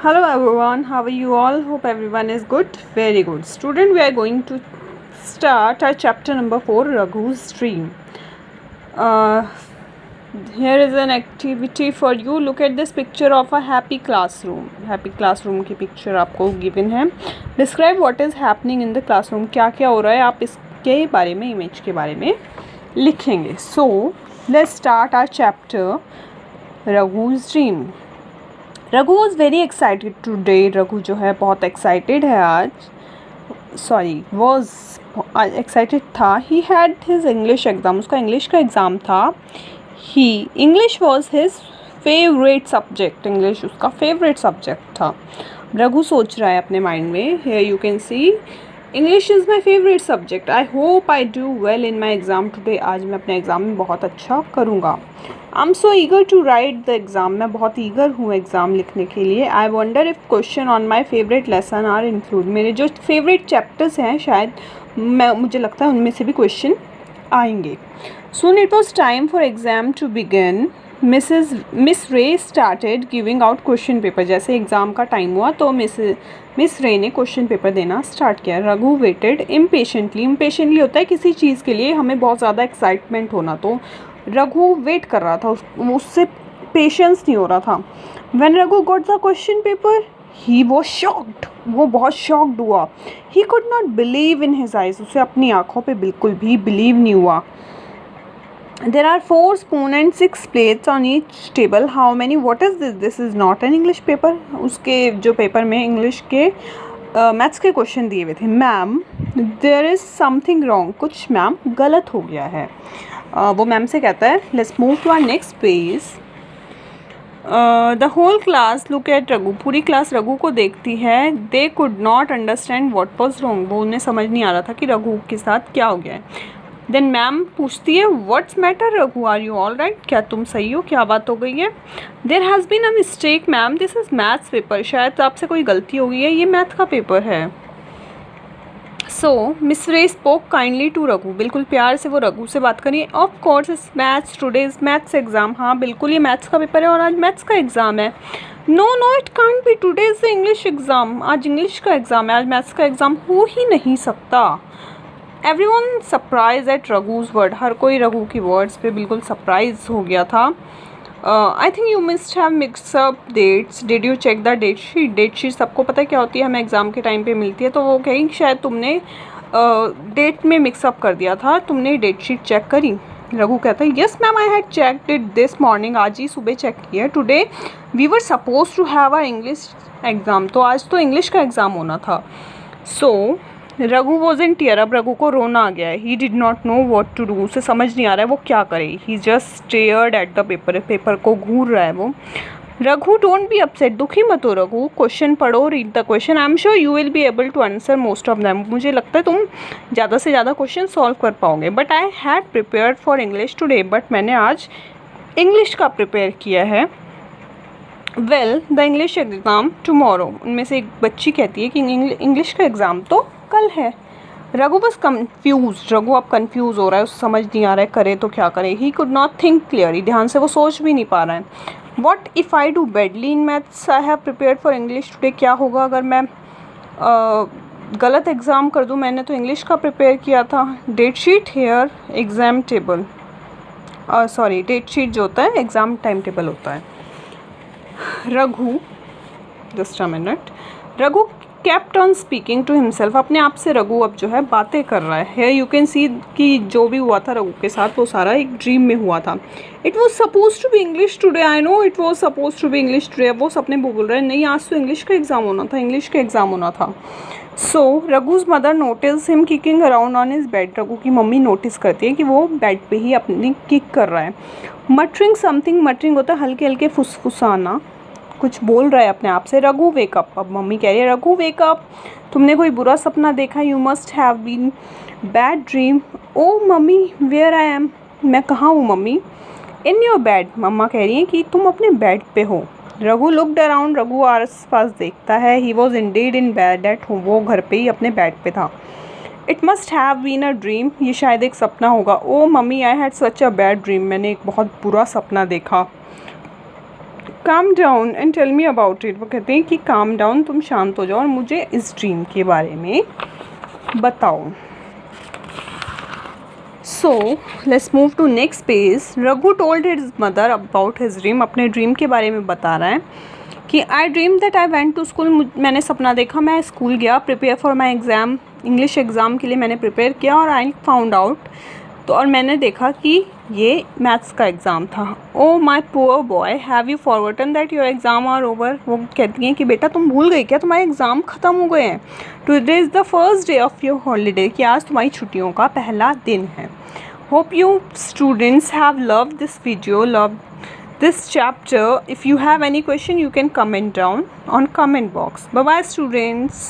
Hello everyone, how are you all? Hope everyone is good. Very good. Student, we are going to start our chapter number 4, Raghu's Dream. Here is an activity for you. Look at this picture of a happy classroom. Happy classroom की picture आपको given है. Describe what is happening in the classroom. क्या क्या हो रहा है, आप इसके बारे में, image के बारे में लिखेंगे. So, let's start our chapter, Raghu's Dream. Raghu was very excited today. Raghu जो है बहुत एक्साइटेड है आज. सॉरी, वॉज एक्साइटेड था. He had his English exam. उसका इंग्लिश का एग्ज़ाम था. English was his favourite subject. English उसका फेवरेट सब्जेक्ट था. रघु सोच रहा है अपने माइंड में. Here you can see, English is my favourite subject. I hope I do well in my exam today. आज मैं अपने एग्ज़ाम में बहुत अच्छा करूँगा. I am so eager to write the exam. मैं बहुत ईगर हूँ एग्ज़ाम लिखने के लिए. I wonder if question on my favourite lesson are include. मेरे जो फेवरेट चैप्टर्स हैं शायद मुझे लगता है उनमें से भी क्वेश्चन आएंगे. Soon it was time for exam to begin. Miss Ray started giving out question paper. जैसे एग्ज़ाम का टाइम हुआ तो मिस रे ने क्वेश्चन पेपर देना स्टार्ट किया. Raghu weighted impatiently. इम्पेशेंटली होता है किसी चीज़ के लिए हमें बहुत ज़्यादा एक्साइटमेंट होना. तो रघु वेट कर रहा था, उससे पेशेंस नहीं हो रहा था. When Raghu got the question paper he was shocked. वो बहुत शॉक्ड हुआ. He could not believe in his eyes. उसे अपनी आँखों पे बिल्कुल भी बिलीव नहीं हुआ. There are 4 spoon and 6 plates on each table. How many? What is this? This is not an English paper. उसके जो पेपर में इंग्लिश के मैथ्स के क्वेश्चन दिए हुए थे. Ma'am, there is something wrong. कुछ मैम गलत हो गया है. वो मैम से कहता है. Let's move to our next page. The whole class look at Raghu. पूरी क्लास रघु को देखती है. They could not understand what was wrong. वो उन्हें समझ नहीं आ रहा था कि रघु के साथ क्या हो गया है. देन मैम पूछती है, what's matter Raghu, are you all right. क्या तुम सही हो, क्या बात हो गई है. There has been a mistake ma'am, this is maths paper. शायद आपसे कोई गलती हो गई है, ये मैथ का पेपर है. सो मिस रे स्पोक काइंडली टू रघु. बिल्कुल प्यार से वो रघु से बात करिए. Of course is maths today's maths exam. हाँ बिल्कुल ये मैथ्स का पेपर है और आज मैथ्स का एग्ज़ाम है. No it can't be, today's the English exam. आज इंग्लिश का एग्ज़ाम है, आज मैथ्स का एग्ज़ाम हो ही नहीं सकता. Everyone surprise at Raghu's word. हर कोई रघु की वर्ड्स पे बिल्कुल सरप्राइज हो गया था. I think you must have mix up dates. Did you check the date sheet. Date sheet सबको पता है क्या होती है, हमें एग्ज़ाम के टाइम पे मिलती है. तो वो कहीं शायद तुमने डेट में मिक्सअप कर दिया था. तुमने डेट शीट चेक करी. रघु कहता है, yes ma'am I had checked it this morning. आज ही सुबह चेक किया. Today we were suppose to have our English exam. तो आज तो इंग्लिश का एग्ज़ाम होना था. So Raghu was in tear. अब रघु को रोना आ गया है. He did not know what to do. उसे समझ नहीं आ रहा है वो क्या करे. He just stared at the paper. Paper को घूर रहा है वो. Raghu don't be upset. दुखी मत हो रघु. क्वेश्चन पढ़ो, read the question. I am sure you will be able to answer most of them. मुझे लगता है तुम ज़्यादा से ज़्यादा क्वेश्चन सॉल्व कर पाओगे. But I had prepared for English today. But मैंने आज इंग्लिश का प्रिपेयर किया है. Well the English exam tomorrow. उनमें से एक बच्ची कहती है कि इंग्लिश का एग्ज़ाम तो कल है. रघु बस कन्फ्यूज. रघु अब कन्फ्यूज़ हो रहा है. उसे समझ नहीं आ रहा है करे तो क्या करे. He could not think clearly. ध्यान से वो सोच भी नहीं पा रहा है. What if I do badly in maths. I have prepared for English today. क्या होगा अगर मैं गलत एग्ज़ाम कर दूँ. मैंने तो इंग्लिश का प्रिपेयर किया था. Date sheet here exam table. Sorry, date sheet जो होता है एग्ज़ाम टाइम टेबल होता है. Raghu, just a minute. Raghu kept on speaking to himself. अपने आप से रघु अब जो है बातें कर रहा है. Here you can see कि जो भी हुआ था रघु के साथ वो सारा एक ड्रीम में हुआ था. It was supposed to be English today. I know it was supposed to be English today. अब वो सपने बोल रहे हैं नहीं आज तो इंग्लिश का एग्ज़ाम होना था, इंग्लिश का एग्ज़ाम होना था. So रघु's mother noticed him kicking around on his bed. Raghu की मम्मी नोटिस करती है कि वो बेड पे ही अपनी किक कर रहा है. Muttering something. Muttering होता है हल्के हल्के फुसफुसाना. कुछ बोल रहा है अपने आप से. रघु वेकअप. अब मम्मी कह रही है रघु वेकअप. तुमने कोई बुरा सपना देखा. You must have been bad dream. Oh mummy where I am. मैं कहाँ हूँ mummy. In your bed. Mama कह रही है कि तुम अपने बेड पे हो. Raghu looked around. रघु आस पास देखता है. He was indeed in bed at home. वो घर पे ही अपने बेड पे था. It must have been a dream. ये शायद एक सपना होगा. Oh mummy I had such a bad dream. मैंने एक बहुत बुरा सपना देखा. Calm down and tell me about it. वो कहते हैं कि काम डाउन, तुम शांत हो जाओ और मुझे इस ड्रीम के बारे में बताओ। So let's move to next page. Raghu told his mother about his dream, अपने ड्रीम के बारे में बता रहा है कि I dream that I went to school, मैंने सपना देखा मैं स्कूल गया, prepare for my exam, English exam के लिए मैंने प्रिपेयर किया, और आई फाउंड आउट, तो और मैंने देखा कि ये मैथ्स का एग्ज़ाम था। Oh my poor boy, have you forgotten that your exam are over. वो कहती हैं कि बेटा तुम भूल गए क्या, तुम्हारे एग्ज़ाम ख़त्म हो गए हैं। Today is the first day of your holiday, कि आज तुम्हारी छुट्टियों का पहला दिन है। Hope you students have loved this video, love this chapter. If you have any question, you can comment down on comment box. Bye bye students.